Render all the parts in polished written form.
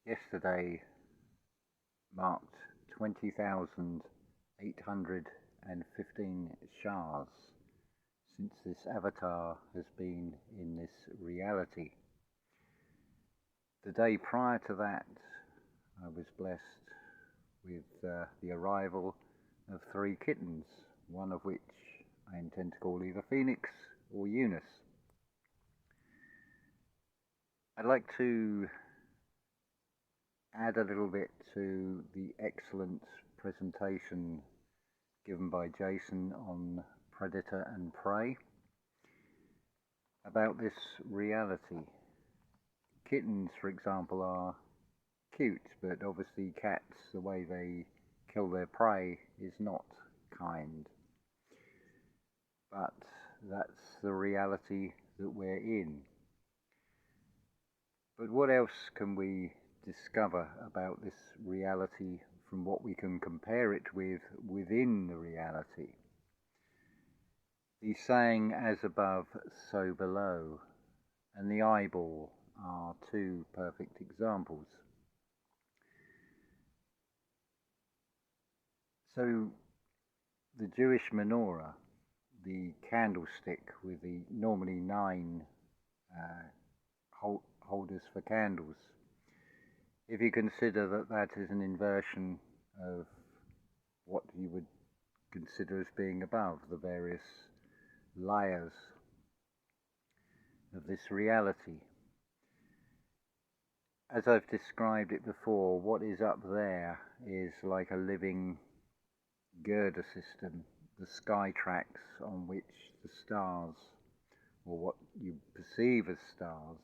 Yesterday marked 20,815 shahs since this avatar has been in this reality. The day prior to that, I was blessed with the arrival of 3 kittens, one of which I intend to call either Phoenix or Eunice. I'd like to add a little bit to the excellent presentation given by Jason on Predator and Prey about this reality. Kittens, for example, are cute, but obviously cats, the way they kill their prey is not kind. But that's the reality that we're in. But what else can we discover about this reality from what we can compare it with within the reality? The saying, as above, so below, and the eyeball are 2 perfect examples. So the Jewish Menorah, the candlestick with the normally 9 holders for candles, if you consider that that is an inversion of what you would consider as being above, the various layers of this reality. As I've described it before, what is up there is like a living girder system, the sky tracks on which the stars, or what you perceive as stars,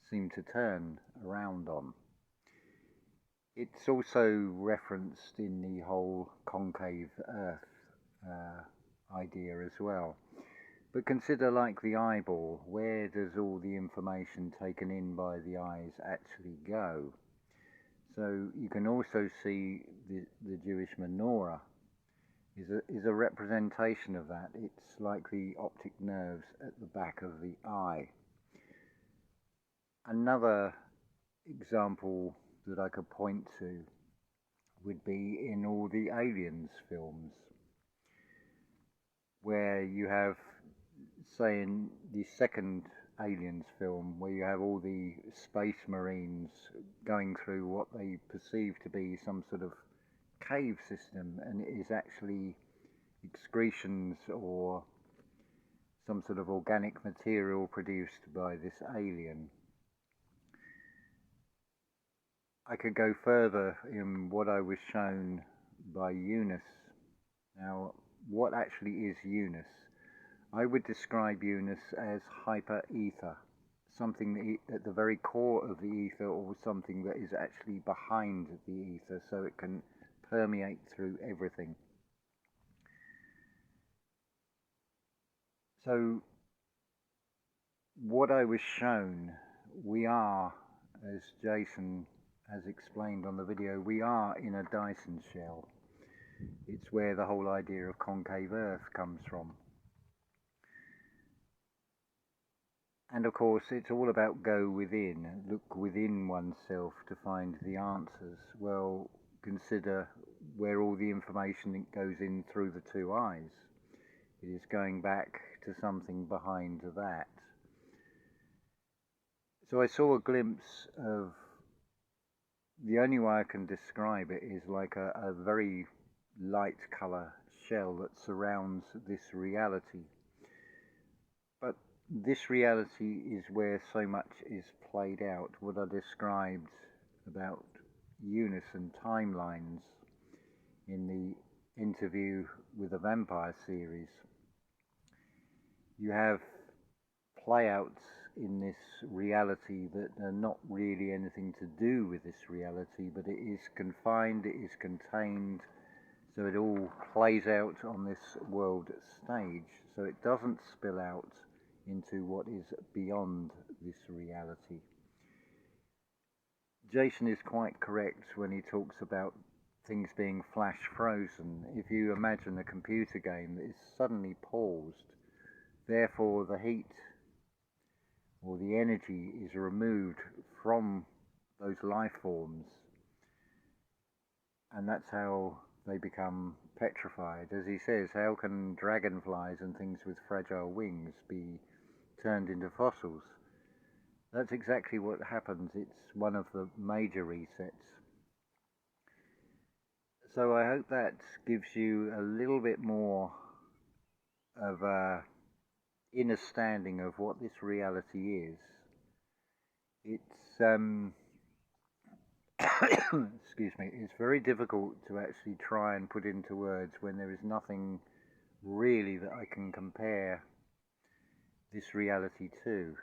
seem to turn around on. It's also referenced in the whole concave earth idea as well. But consider, like the eyeball, where does all the information taken in by the eyes actually go? So you can also see the Jewish menorah is a representation of that. It's like the optic nerves at the back of the eye. Another example that I could point to would be in all the Aliens films, where you have, say in the second Aliens film, where you have all the space marines going through what they perceive to be some sort of cave system, and it is actually excretions or some sort of organic material produced by this alien. I could go further in what I was shown by Eunice. Now, what actually is Eunice? I would describe Eunice as hyper-ether, something at the very core of the ether, or something that is actually behind the ether, so it can permeate through everything. So, what I was shown, we are, as Jason has explained on the video, we are in a Dyson shell. It's where the whole idea of concave earth comes from. And of course, it's all about go within, look within oneself to find the answers. Well, consider where all the information goes in through the 2 eyes. It is going back to something behind that. So I saw a glimpse of, the only way I can describe it is like a very light colour shell that surrounds this reality. But this reality is where so much is played out. What I described about Eunice and timelines in the Interview with a Vampire series. You have playouts in this reality that are not really anything to do with this reality, but it is confined, it is contained, so it all plays out on this world stage, so it doesn't spill out into what is beyond this reality. Jason is quite correct when he talks about things being flash frozen. If you imagine a computer game that is suddenly paused, therefore the heat or the energy is removed from those life forms, and that's how they become petrified. As he says, how can dragonflies and things with fragile wings be turned into fossils? That's exactly what happens. It's one of the major resets. So I hope that gives you a little bit more of a understanding of what this reality is. It's excuse me, it's very difficult to actually try and put into words when there is nothing really that I can compare this reality to.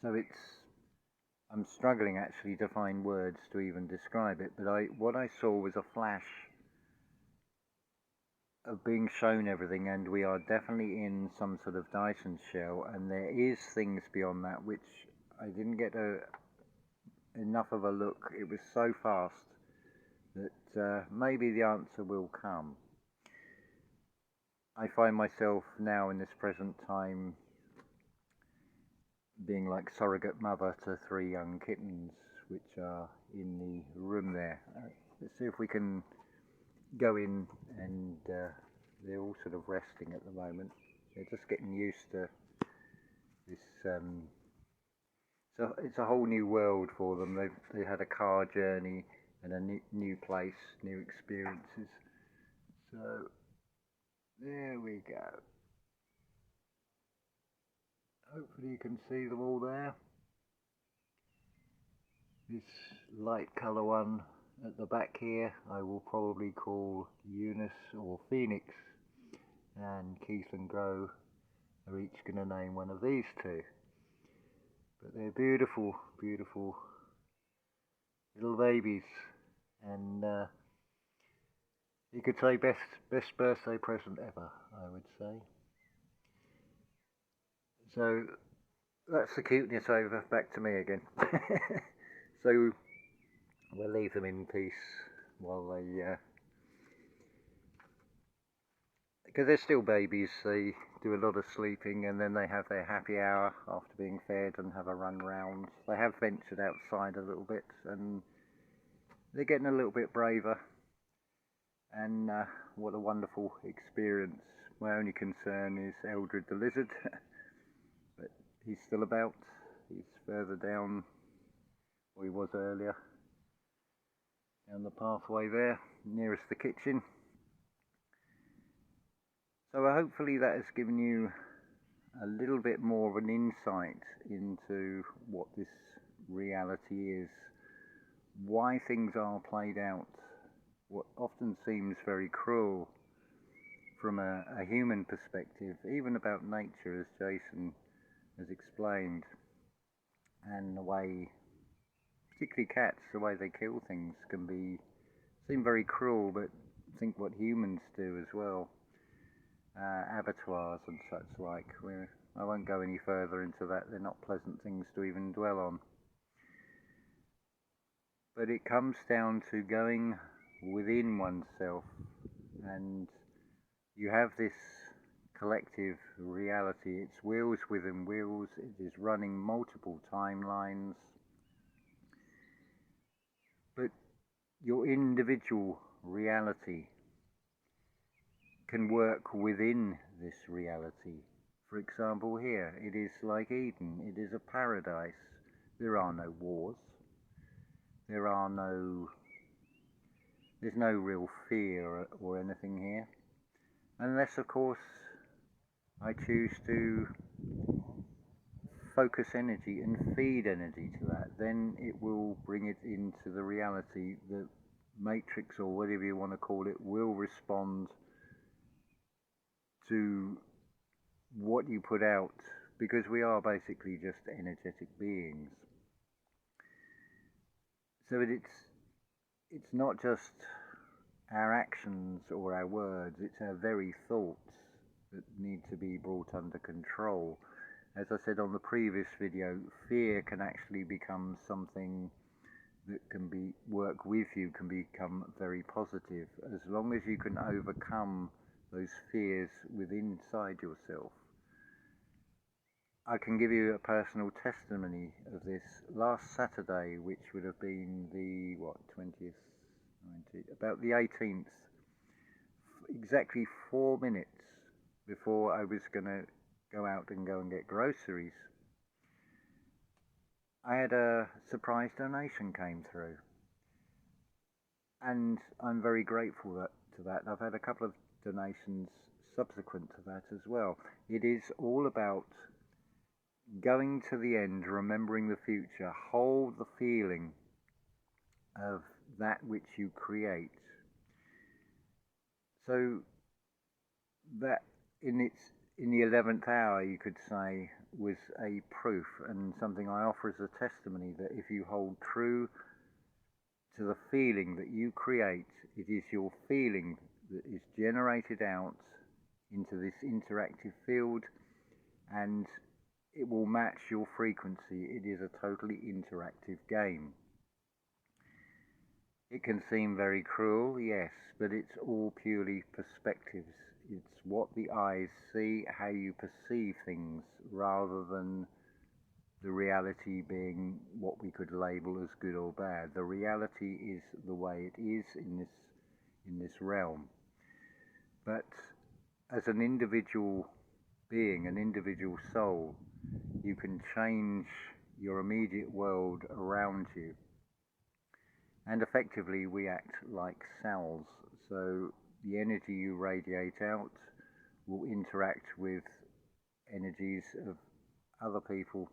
So I'm struggling actually to find words to even describe it, but what I saw was a flash of being shown everything, and we are definitely in some sort of Dyson shell, and there is things beyond that which I didn't get enough of a look. It was so fast that maybe the answer will come. I find myself now in this present time being like surrogate mother to 3 young kittens which are in the room there. Let's see if we can go in, and they're all sort of resting at the moment. They're just getting used to this. So it's a whole new world for them. They had a car journey and a new place, new experiences. So there we go. Hopefully you can see them all there. This light colour one at the back here I will probably call Eunice or Phoenix, and Keith and Gro are each going to name one of these two. But they're beautiful, beautiful little babies, and you could say best birthday present ever, I would say. So that's the cuteness over. Back to me again. So we'll leave them in peace while they, because they're still babies, they do a lot of sleeping, and then they have their happy hour after being fed and have a run round. They have ventured outside a little bit, and they're getting a little bit braver, and what a wonderful experience. My only concern is Eldred the lizard, but he's still about. He's further down, or he was earlier, down the pathway there, nearest the kitchen. So hopefully that has given you a little bit more of an insight into what this reality is, why things are played out, what often seems very cruel from a human perspective, even about nature, as Jason has explained, and the way, particularly cats, the way they kill things can seem very cruel, but think what humans do as well. Abattoirs and such like. I won't go any further into that. They're not pleasant things to even dwell on. But it comes down to going within oneself, and you have this collective reality. It's wheels within wheels. It is running multiple timelines. But your individual reality can work within this reality. For example, here, it is like Eden. It is a paradise. There are no wars. There's no real fear or anything here. Unless, of course, I choose to focus energy and feed energy to that. Then it will bring it into the reality. The matrix, or whatever you want to call it, will respond to what you put out, because we are basically just energetic beings. So it's not just our actions or our words, it's our very thoughts that need to be brought under control. As I said on the previous video, fear can actually become something that can work with you, can become very positive, as long as you can overcome those fears within inside yourself. I can give you a personal testimony of this. Last Saturday, which would have been the, 20th, 19th, about the 18th, exactly 4 minutes before I was going to go out and get groceries, I had a surprise donation came through. And I'm very grateful to that. I've had a couple of donations subsequent to that as well. It is all about going to the end, remembering the future, hold the feeling of that which you create. So that in the 11th hour, you could say, was a proof and something I offer as a testimony that if you hold true to the feeling that you create, it is your feeling that is generated out into this interactive field, and it will match your frequency. It is a totally interactive game. It can seem very cruel, yes, but it's all purely perspectives. It's what the eyes see, how you perceive things, rather than the reality being what we could label as good or bad. The reality is the way it is in this realm. But as an individual being, an individual soul, you can change your immediate world around you. And effectively we act like cells. So the energy you radiate out will interact with energies of other people.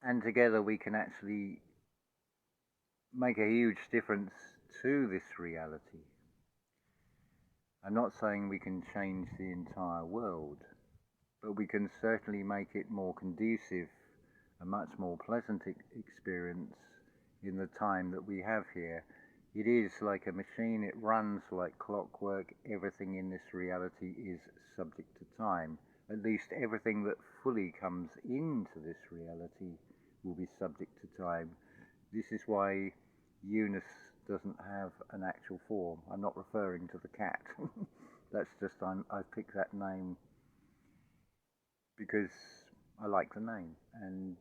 And together we can actually make a huge difference to this reality. I'm not saying we can change the entire world, but we can certainly make it more conducive, a much more pleasant experience in the time that we have here. It is like a machine, it runs like clockwork. Everything in this reality is subject to time. At least everything that fully comes into this reality will be subject to time. This is why Eunice doesn't have an actual form. I'm not referring to the cat. That's just, I've picked that name because I like the name, and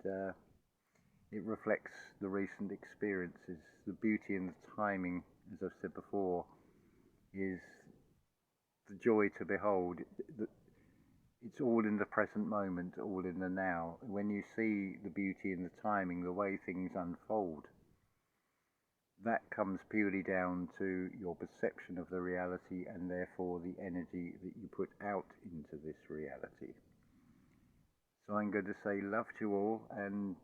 it reflects the recent experiences. The beauty and the timing, as I've said before, is the joy to behold. It's all in the present moment, all in the now. When you see the beauty and the timing, the way things unfold, that comes purely down to your perception of the reality and therefore the energy that you put out into this reality. So I'm going to say love to you all, and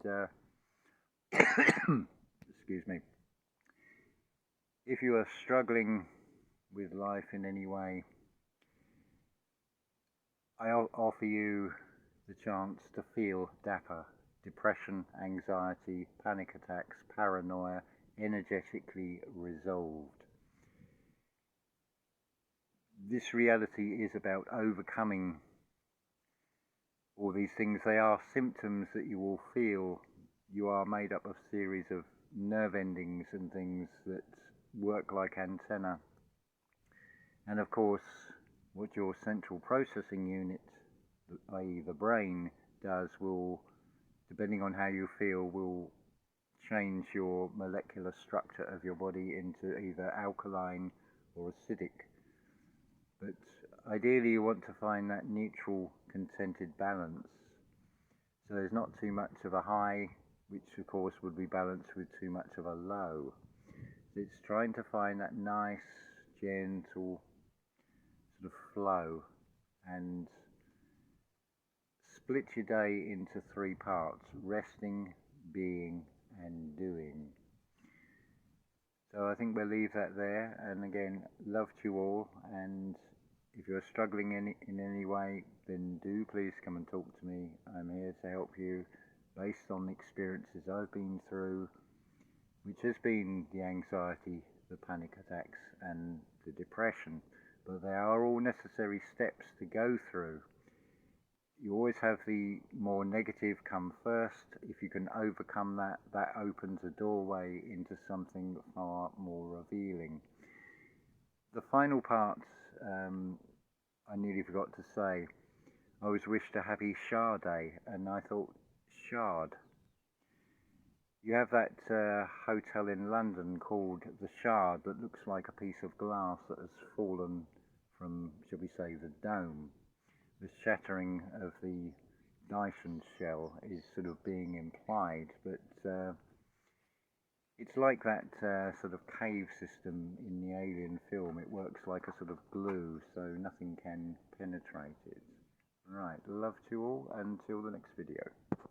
excuse me. If you are struggling with life in any way, I offer you the chance to feel DAPPER: depression, anxiety, panic attacks, paranoia, energetically resolved. This reality is about overcoming all these things. They are symptoms that you will feel. You are made up of a series of nerve endings and things that work like antenna. And of course, what your central processing unit, i.e. the brain, does will, depending on how you feel, will change your molecular structure of your body into either alkaline or acidic. But ideally you want to find that neutral, contented balance. So there's not too much of a high, which of course would be balanced with too much of a low. So it's trying to find that nice, gentle sort of flow, and split your day into 3 parts: resting, being, and doing. So I think we'll leave that there. And again, love to you all, and if you're struggling in any way, then do please come and talk to me. I'm here to help you based on the experiences I've been through, which has been the anxiety, the panic attacks, and the depression. But they are all necessary steps to go through. You always have the more negative come first. If you can overcome that, that opens a doorway into something far more revealing. The final part, I nearly forgot to say, I was wished a happy Shard Day, and I thought, Shard. You have that hotel in London called the Shard that looks like a piece of glass that has fallen from, shall we say, the dome. The shattering of the Dyson shell is sort of being implied, but it's like that sort of cave system in the Alien film. It works like a sort of glue, so nothing can penetrate it. Right, love to you all, until the next video.